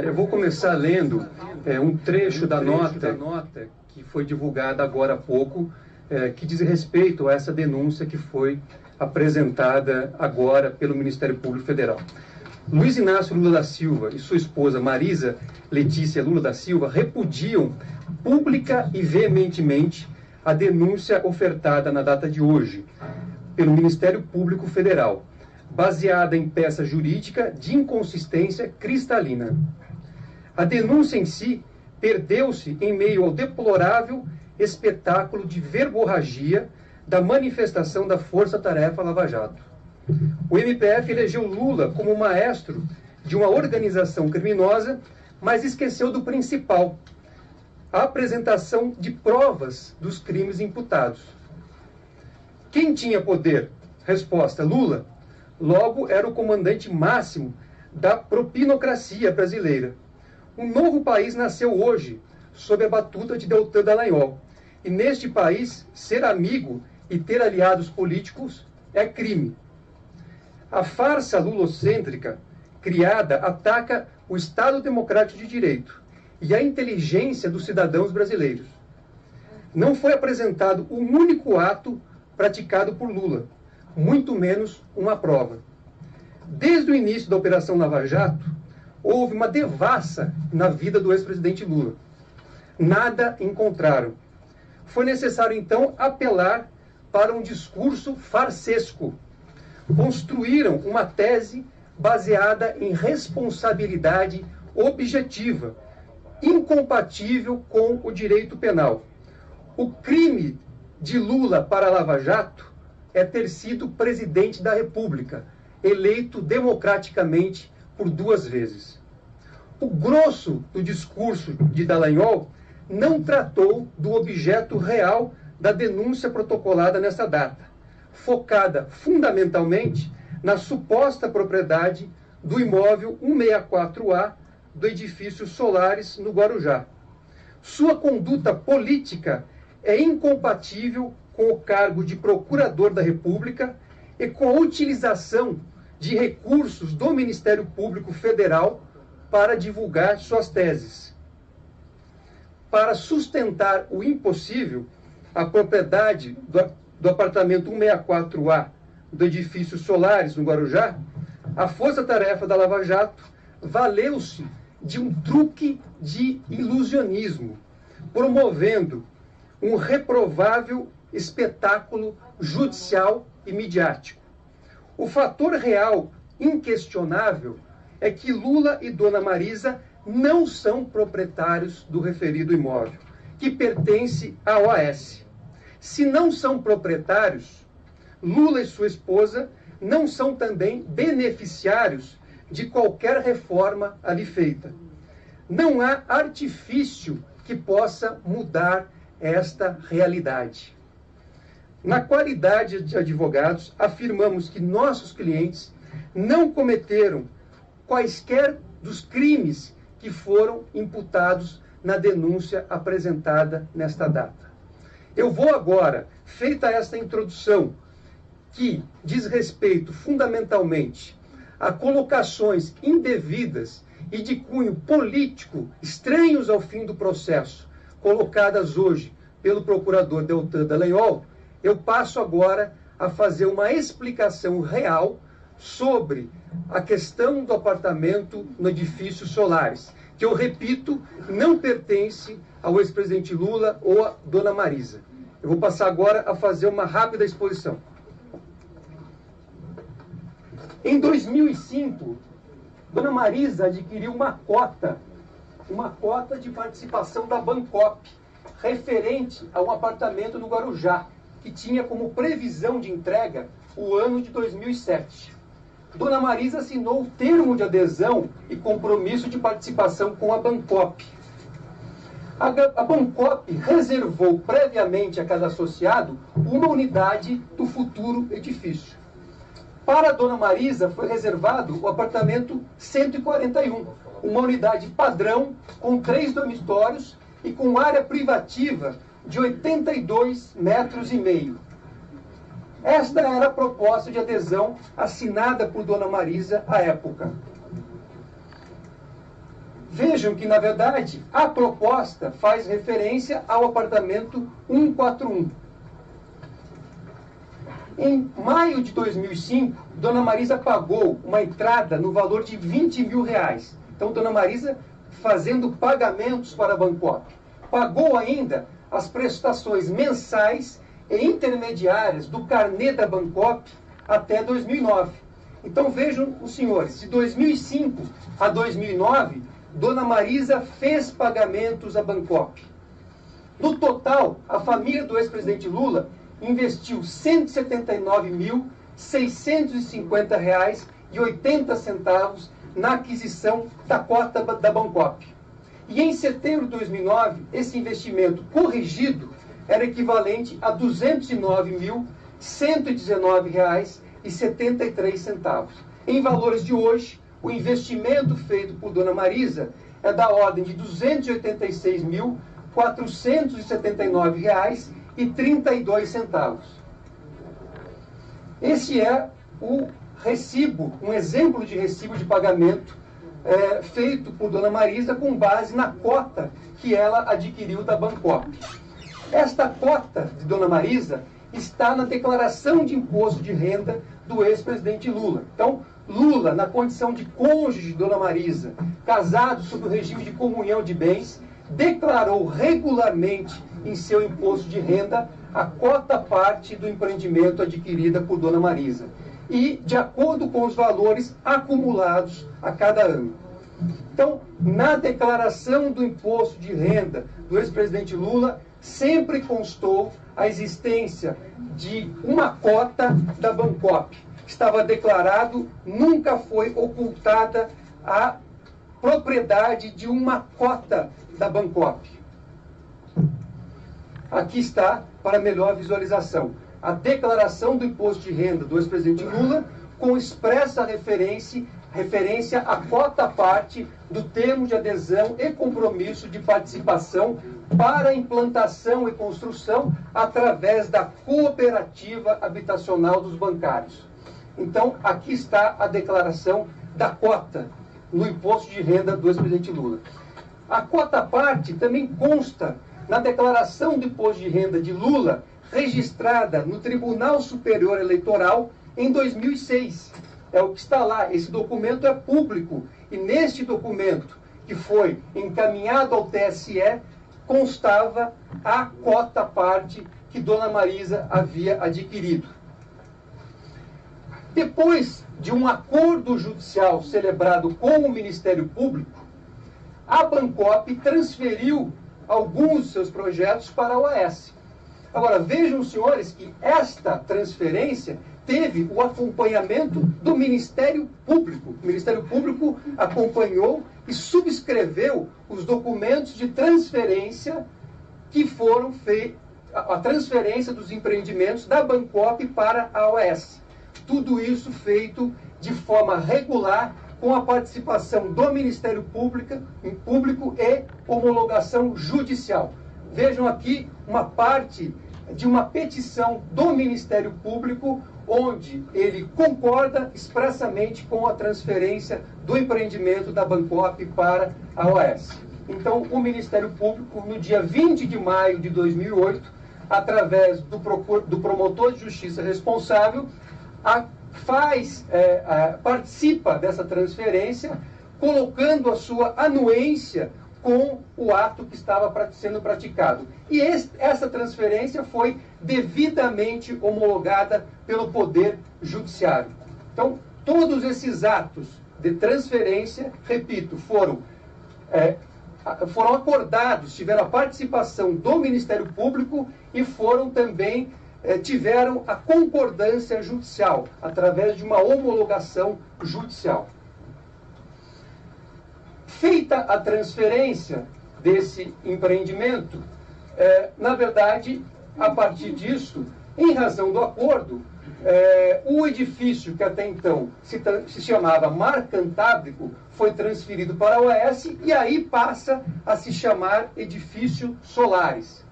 Eu vou começar lendo um trecho da nota que foi divulgada agora há pouco, que diz respeito a essa denúncia que foi apresentada agora pelo Ministério Público Federal. Luiz Inácio Lula da Silva e sua esposa Marisa Letícia Lula da Silva repudiam pública e veementemente a denúncia ofertada na data de hoje pelo Ministério Público Federal, baseada em peça jurídica de inconsistência cristalina. A denúncia em si perdeu-se em meio ao deplorável espetáculo de verborragia da manifestação da Força Tarefa Lava Jato. O MPF elegeu Lula como maestro de uma organização criminosa, mas esqueceu do principal: a apresentação de provas dos crimes imputados. Quem tinha poder? Resposta: Lula. Logo, era o comandante máximo da propinocracia brasileira. Um novo país nasceu hoje, sob a batuta de Deltan Dallagnol. E neste país, ser amigo e ter aliados políticos é crime. A farsa lulocêntrica criada ataca o Estado Democrático de Direito e a inteligência dos cidadãos brasileiros. Não foi apresentado um único ato praticado por Lula, muito menos uma prova. Desde o início da Operação Lava Jato, houve uma devassa na vida do ex-presidente Lula. Nada encontraram. Foi necessário, então, apelar para um discurso farsesco. Construíram uma tese baseada em responsabilidade objetiva, incompatível com o direito penal. O crime de Lula para Lava Jato é ter sido presidente da República, eleito democraticamente por 2 vezes. O grosso do discurso de Dallagnol não tratou do objeto real da denúncia protocolada nessa data, focada fundamentalmente na suposta propriedade do imóvel 164A do edifício Solares, no Guarujá. Sua conduta política é incompatível com o cargo de procurador da República e com a utilização de recursos do Ministério Público Federal para divulgar suas teses. Para sustentar o impossível, a propriedade do apartamento 164A do edifício Solares, no Guarujá, a força-tarefa da Lava Jato valeu-se de um truque de ilusionismo, promovendo um reprovável espetáculo judicial e midiático. O fator real, inquestionável, é que Lula e Dona Marisa não são proprietários do referido imóvel, que pertence à OAS. Se não são proprietários, Lula e sua esposa não são também beneficiários de qualquer reforma ali feita. Não há artifício que possa mudar esta realidade. Na qualidade de advogados, afirmamos que nossos clientes não cometeram quaisquer dos crimes que foram imputados na denúncia apresentada nesta data. Eu vou agora, feita esta introdução, que diz respeito fundamentalmente a colocações indevidas e de cunho político, estranhos ao fim do processo, colocadas hoje pelo procurador Deltan Dallagnol, eu passo agora a fazer uma explicação real sobre a questão do apartamento no edifício Solares, que eu repito, não pertence ao ex-presidente Lula ou a Dona Marisa. Eu vou passar agora a fazer uma rápida exposição. Em 2005, Dona Marisa adquiriu uma cota de participação da Bancop, referente a um apartamento no Guarujá, que tinha como previsão de entrega o ano de 2007. Dona Marisa assinou o termo de adesão e compromisso de participação com a Bancop. A Bancop reservou previamente a cada associado uma unidade do futuro edifício. Para a Dona Marisa foi reservado o apartamento 141, uma unidade padrão com 3 dormitórios e com área privativa de 82,5 metros. Esta era a proposta de adesão assinada por Dona Marisa à época. Vejam que, na verdade, a proposta faz referência ao apartamento 141. Em maio de 2005, Dona Marisa pagou uma entrada no valor de R$20.000. Então, Dona Marisa fazendo pagamentos para a Bancopp. Pagou ainda as prestações mensais e intermediárias do carnê da Bancopp até 2009. Então, vejam os senhores, de 2005 a 2009, Dona Marisa fez pagamentos à Bancopp. No total, a família do ex-presidente Lula investiu R$ 179.650,80 na aquisição da cota da Bancopp. E em setembro de 2009, esse investimento corrigido era equivalente a R$ 209.119,73. Em valores de hoje, o investimento feito por Dona Marisa é da ordem de R$ 286.479,32. Esse é o recibo, um exemplo de recibo de pagamento feito por Dona Marisa com base na cota que ela adquiriu da Bancopp. Esta cota de Dona Marisa está na declaração de imposto de renda do ex-presidente Lula. Então, Lula, na condição de cônjuge de Dona Marisa, casado sob o regime de comunhão de bens, declarou regularmente em seu imposto de renda a cota parte do empreendimento adquirida por Dona Marisa, e de acordo com os valores acumulados a cada ano. Então, na declaração do imposto de renda do ex-presidente Lula, sempre constou a existência de uma cota da Bancopp. Estava declarado, nunca foi ocultada a propriedade de uma cota da Bancopp. Aqui está, para melhor visualização, a declaração do imposto de renda do ex-presidente Lula, com expressa referência à cota parte do termo de adesão e compromisso de participação para implantação e construção através da cooperativa habitacional dos bancários. Então, aqui está a declaração da cota no imposto de renda do ex-presidente Lula. A cota parte também consta na declaração do imposto de renda de Lula, registrada no Tribunal Superior Eleitoral em 2006. É o que está lá. Esse documento é público. E neste documento, que foi encaminhado ao TSE, constava a cota parte que Dona Marisa havia adquirido. Depois de um acordo judicial celebrado com o Ministério Público, a Bancopp transferiu alguns de seus projetos para a OAS. Agora, vejam, senhores, que esta transferência teve o acompanhamento do Ministério Público. O Ministério Público acompanhou e subscreveu os documentos de transferência que foram feitos, a transferência dos empreendimentos da Bancopp para a OAS. Tudo isso feito de forma regular, com a participação do Ministério Público e homologação judicial. Vejam aqui uma parte de uma petição do Ministério Público, onde ele concorda expressamente com a transferência do empreendimento da Bancopp para a OAS. Então, o Ministério Público, no dia 20 de maio de 2008, através do promotor de justiça responsável, participa dessa transferência, colocando a sua anuência com o ato que estava sendo praticado. E essa transferência foi devidamente homologada pelo Poder Judiciário. Então, todos esses atos de transferência, repito, foram acordados, tiveram a participação do Ministério Público e foram também tiveram a concordância judicial, através de uma homologação judicial. Feita a transferência desse empreendimento, na verdade, a partir disso, em razão do acordo, o edifício que até então se chamava Mar Cantábrico foi transferido para a OAS e aí passa a se chamar Edifício Solares.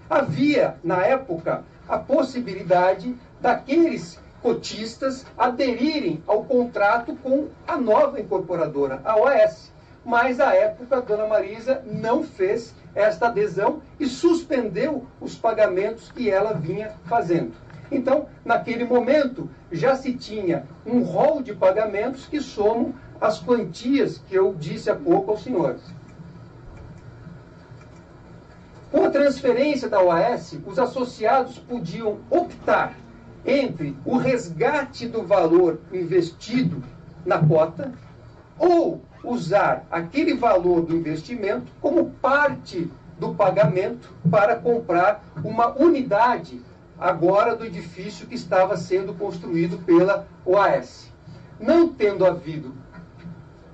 Havia, na época, a possibilidade daqueles cotistas aderirem ao contrato com a nova incorporadora, a OAS. mas à época a dona Marisa não fez esta adesão e suspendeu os pagamentos que ela vinha fazendo. Então, naquele momento, já se tinha um rol de pagamentos que somam as quantias que eu disse há pouco aos senhores. Com a transferência da OAS, os associados podiam optar entre o resgate do valor investido na cota ou usar aquele valor do investimento como parte do pagamento para comprar uma unidade agora do edifício que estava sendo construído pela OAS. Não tendo havido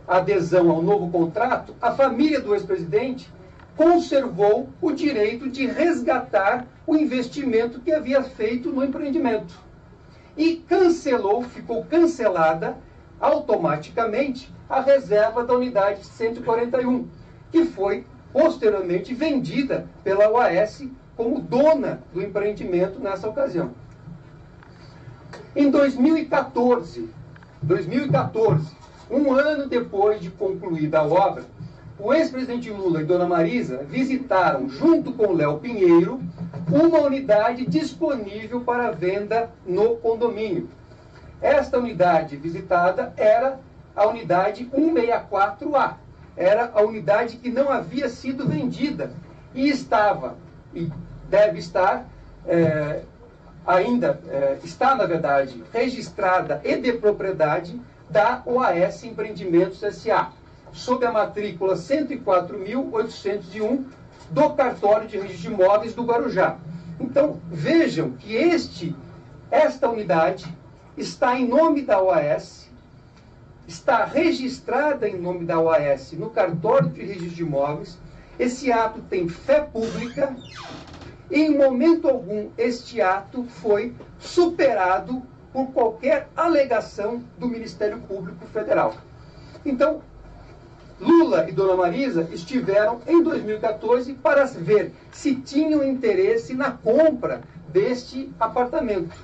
adesão ao novo contrato, a família do ex-presidente conservou o direito de resgatar o investimento que havia feito no empreendimento. E ficou cancelada automaticamente a reserva da unidade 141, que foi posteriormente vendida pela OAS como dona do empreendimento nessa ocasião. Em 2014, um ano depois de concluída a obra, o ex-presidente Lula e dona Marisa visitaram, junto com Léo Pinheiro, uma unidade disponível para venda no condomínio. Esta unidade visitada era a unidade 164A. Era a unidade que não havia sido vendida e estava, e deve estar, está, na verdade, registrada e de propriedade da OAS Empreendimentos S.A., sob a matrícula 104.801 do cartório de registro de imóveis do Guarujá. Então, vejam que esta unidade está em nome da OAS, está registrada em nome da OAS no cartório de registro de imóveis. Esse ato tem fé pública e, em momento algum, este ato foi superado por qualquer alegação do Ministério Público Federal. Então, Lula e dona Marisa estiveram em 2014 para ver se tinham interesse na compra deste apartamento.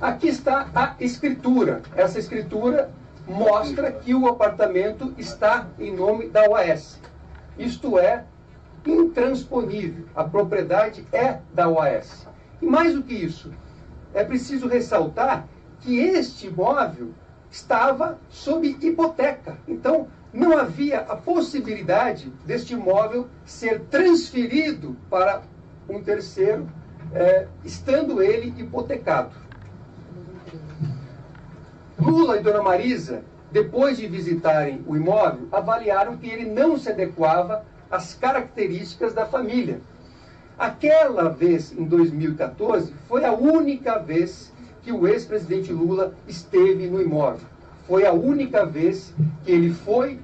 Aqui está a escritura. Essa escritura mostra que o apartamento está em nome da OAS. Isto é intransponível. A propriedade é da OAS. E mais do que isso, é preciso ressaltar que este imóvel estava sob hipoteca. Então, não havia a possibilidade deste imóvel ser transferido para um terceiro, estando ele hipotecado. Lula e dona Marisa, depois de visitarem o imóvel, avaliaram que ele não se adequava às características da família. Aquela vez, em 2014, foi a única vez que o ex-presidente Lula esteve no imóvel. Foi a única vez que ele foi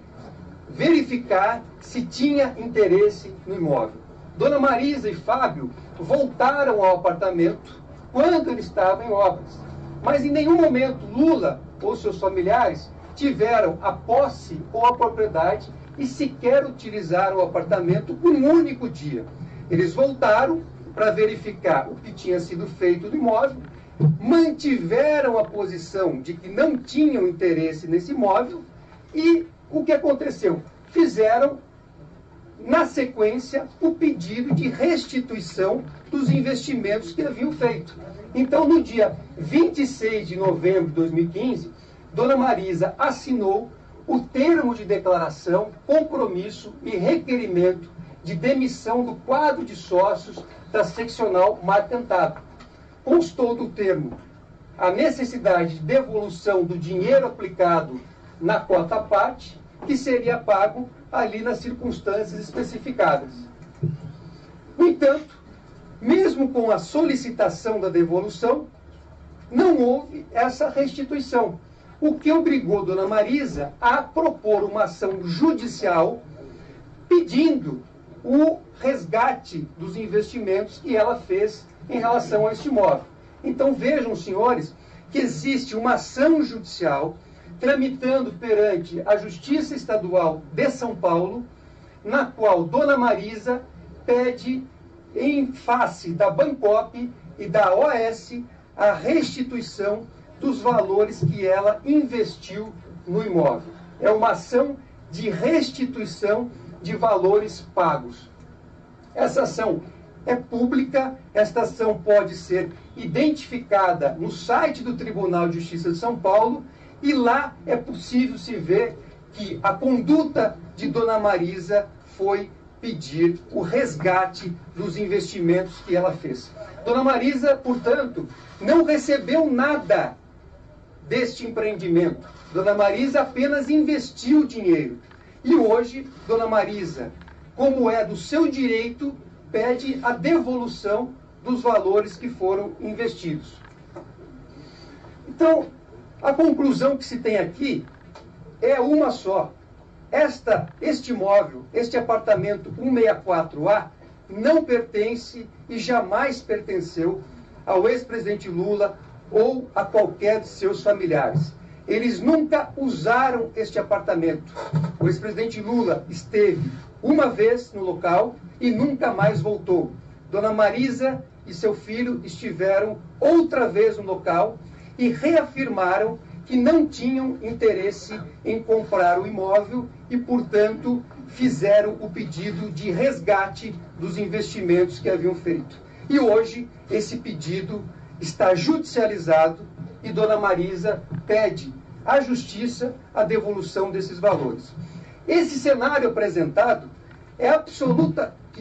verificar se tinha interesse no imóvel. Dona Marisa e Fábio voltaram ao apartamento quando ele estava em obras. Mas em nenhum momento Lula ou seus familiares tiveram a posse ou a propriedade e sequer utilizaram o apartamento por um único dia. Eles voltaram para verificar o que tinha sido feito no imóvel, mantiveram a posição de que não tinham interesse nesse imóvel e o que aconteceu? Fizeram, na sequência, o pedido de restituição dos investimentos que haviam feito. Então, no dia 26 de novembro de 2015, dona Marisa assinou o termo de declaração, compromisso e requerimento de demissão do quadro de sócios da seccional Marcantato. Constou do termo a necessidade de devolução do dinheiro aplicado na cota à parte, que seria pago ali nas circunstâncias especificadas. No entanto, mesmo com a solicitação da devolução, não houve essa restituição, o que obrigou dona Marisa a propor uma ação judicial pedindo o resgate dos investimentos que ela fez em relação a este imóvel. Então vejam, senhores, que existe uma ação judicial tramitando perante a Justiça Estadual de São Paulo, na qual dona Marisa pede, em face da Bancop e da OAS, a restituição dos valores que ela investiu no imóvel. É uma ação de restituição de valores pagos. Essa ação é pública, esta ação pode ser identificada no site do Tribunal de Justiça de São Paulo e lá é possível se ver que a conduta de Dona Marisa foi pedir o resgate dos investimentos que ela fez. Dona Marisa, portanto, não recebeu nada deste empreendimento. Dona Marisa apenas investiu dinheiro. E hoje, Dona Marisa, como é do seu direito, pede a devolução dos valores que foram investidos. Então, a conclusão que se tem aqui é uma só. Este imóvel, este apartamento 164A, não pertence e jamais pertenceu ao ex-presidente Lula ou a qualquer de seus familiares. Eles nunca usaram este apartamento. O ex-presidente Lula esteve uma vez no local e nunca mais voltou. Dona Marisa e seu filho estiveram outra vez no local e reafirmaram que não tinham interesse em comprar o imóvel e, portanto, fizeram o pedido de resgate dos investimentos que haviam feito. E hoje, esse pedido está judicializado e Dona Marisa pede à Justiça a devolução desses valores. Esse cenário apresentado é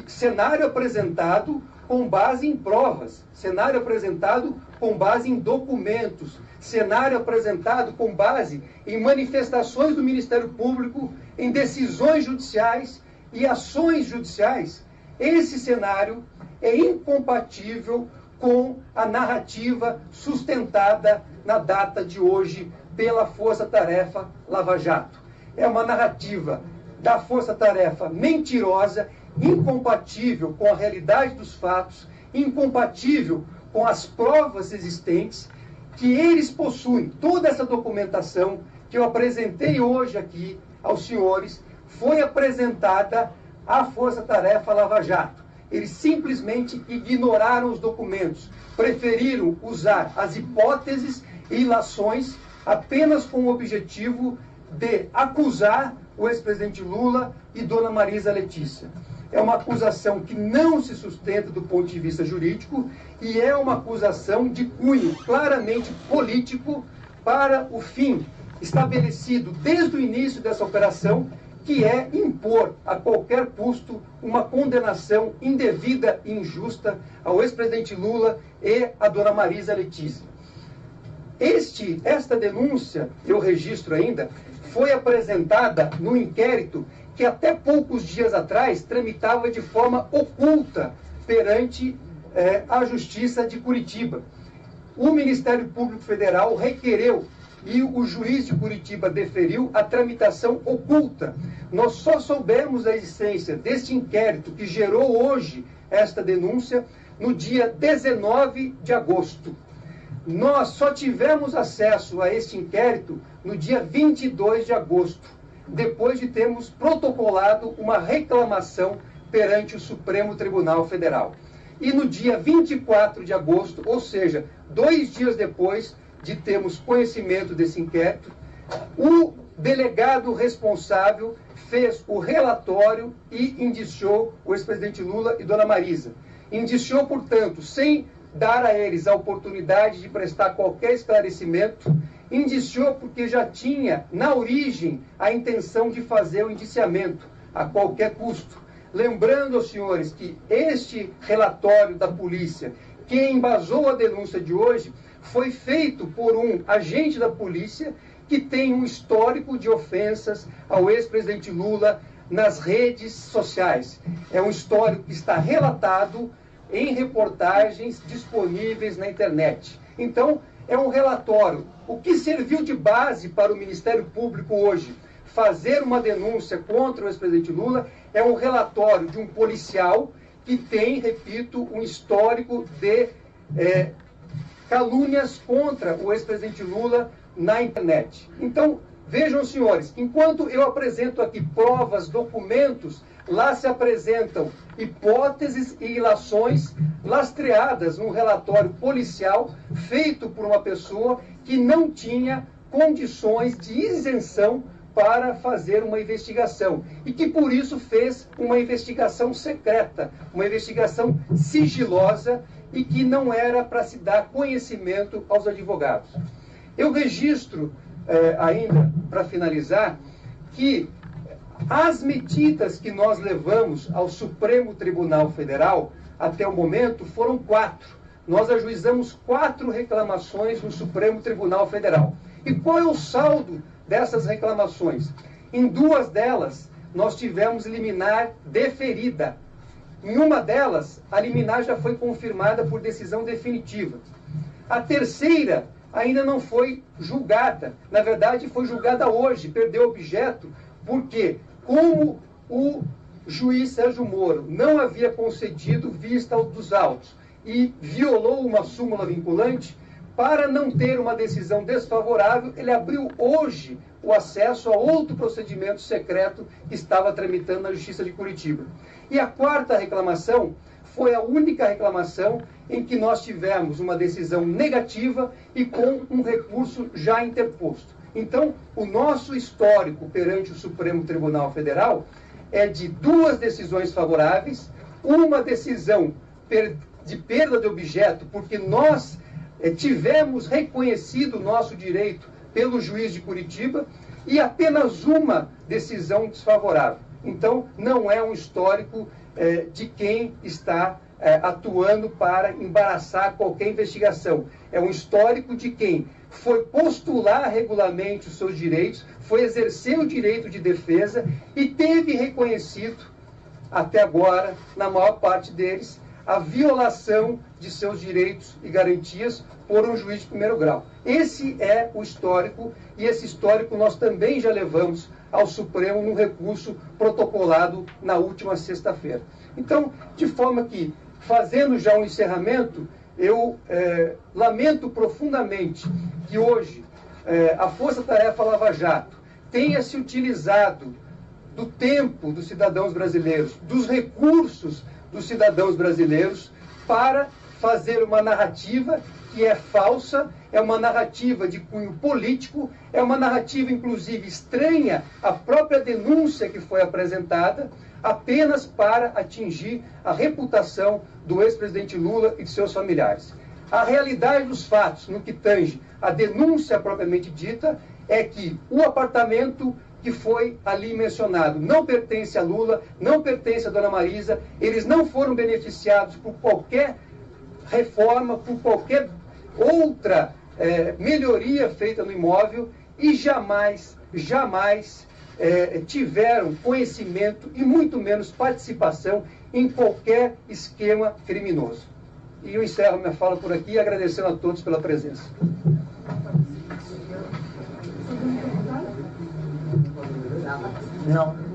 cenário apresentado com base em provas, cenário apresentado com base em documentos, cenário apresentado com base em manifestações do Ministério Público, em decisões judiciais e ações judiciais. Esse cenário é incompatível com a narrativa sustentada na data de hoje pela Força Tarefa Lava Jato. É uma narrativa da Força Tarefa mentirosa, incompatível com a realidade dos fatos, incompatível com as provas existentes, que eles possuem. Toda essa documentação que eu apresentei hoje aqui aos senhores foi apresentada à Força Tarefa Lava Jato. Eles simplesmente ignoraram os documentos, preferiram usar as hipóteses e ilações apenas com o objetivo de acusar o ex-presidente Lula e Dona Marisa Letícia. É uma acusação que não se sustenta do ponto de vista jurídico e é uma acusação de cunho claramente político para o fim estabelecido desde o início dessa operação, que é impor a qualquer custo uma condenação indevida e injusta ao ex-presidente Lula e à Dona Marisa Letícia. Esta denúncia, eu registro ainda, foi apresentada no inquérito que até poucos dias atrás tramitava de forma oculta perante a Justiça de Curitiba. O Ministério Público Federal requereu e o juiz de Curitiba deferiu a tramitação oculta. Nós só soubemos a existência deste inquérito que gerou hoje esta denúncia no dia 19 de agosto. Nós só tivemos acesso a este inquérito no dia 22 de agosto, depois de termos protocolado uma reclamação perante o Supremo Tribunal Federal. E no dia 24 de agosto, ou seja, 2 dias depois de termos conhecimento desse inquérito, o delegado responsável fez o relatório e indiciou o ex-presidente Lula e Dona Marisa. Indiciou, portanto, sem dar a eles a oportunidade de prestar qualquer esclarecimento, indiciou porque já tinha, na origem, a intenção de fazer o indiciamento a qualquer custo. Lembrando aos senhores que este relatório da polícia, que embasou a denúncia de hoje, foi feito por um agente da polícia que tem um histórico de ofensas ao ex-presidente Lula nas redes sociais. É um histórico que está relatado em reportagens disponíveis na internet. Então, é um relatório. O que serviu de base para o Ministério Público hoje fazer uma denúncia contra o ex-presidente Lula é um relatório de um policial que tem, repito, um histórico de calúnias contra o ex-presidente Lula na internet. Então, vejam, senhores, enquanto eu apresento aqui provas, documentos, lá se apresentam hipóteses e ilações lastreadas num relatório policial feito por uma pessoa que não tinha condições de isenção para fazer uma investigação e que por isso fez uma investigação secreta, uma investigação sigilosa e que não era para se dar conhecimento aos advogados. Eu registro, ainda para finalizar, que as medidas que nós levamos ao Supremo Tribunal Federal até o momento foram 4. Nós ajuizamos 4 reclamações no Supremo Tribunal Federal. E qual é o saldo dessas reclamações? Em 2 delas, nós tivemos liminar deferida. Em uma delas, a liminar já foi confirmada por decisão definitiva. A terceira ainda não foi julgada. Na verdade, foi julgada hoje, perdeu objeto, porque como o juiz Sérgio Moro não havia concedido vista dos autos e violou uma súmula vinculante, para não ter uma decisão desfavorável, ele abriu hoje o acesso a outro procedimento secreto que estava tramitando na Justiça de Curitiba. E a 4ª reclamação foi a única reclamação em que nós tivemos uma decisão negativa e com um recurso já interposto. Então, o nosso histórico perante o Supremo Tribunal Federal é de 2 decisões favoráveis, uma decisão de perda de objeto, porque nós tivemos reconhecido o nosso direito pelo juiz de Curitiba, e apenas uma decisão desfavorável. Então, não é um histórico de quem está atuando para embaraçar qualquer investigação. É um histórico de quem foi postular regularmente os seus direitos, foi exercer o direito de defesa e teve reconhecido, até agora, na maior parte deles, a violação de seus direitos e garantias por um juiz de primeiro grau. Esse é o histórico, e esse histórico nós também já levamos ao Supremo num recurso protocolado na última sexta-feira. Então, de forma que, fazendo já um encerramento, eu lamento profundamente que hoje a Força Tarefa Lava Jato tenha se utilizado do tempo dos cidadãos brasileiros, dos recursos dos cidadãos brasileiros, para fazer uma narrativa que é falsa, é uma narrativa de cunho político, é uma narrativa, inclusive, estranha à própria denúncia que foi apresentada, apenas para atingir a reputação do ex-presidente Lula e de seus familiares. A realidade dos fatos, no que tange a denúncia propriamente dita, é que o apartamento que foi ali mencionado não pertence a Lula, não pertence a Dona Marisa, eles não foram beneficiados por qualquer reforma, por qualquer outra melhoria feita no imóvel, e jamais tiveram conhecimento e muito menos participação em qualquer esquema criminoso. E eu encerro minha fala por aqui, agradecendo a todos pela presença. Não.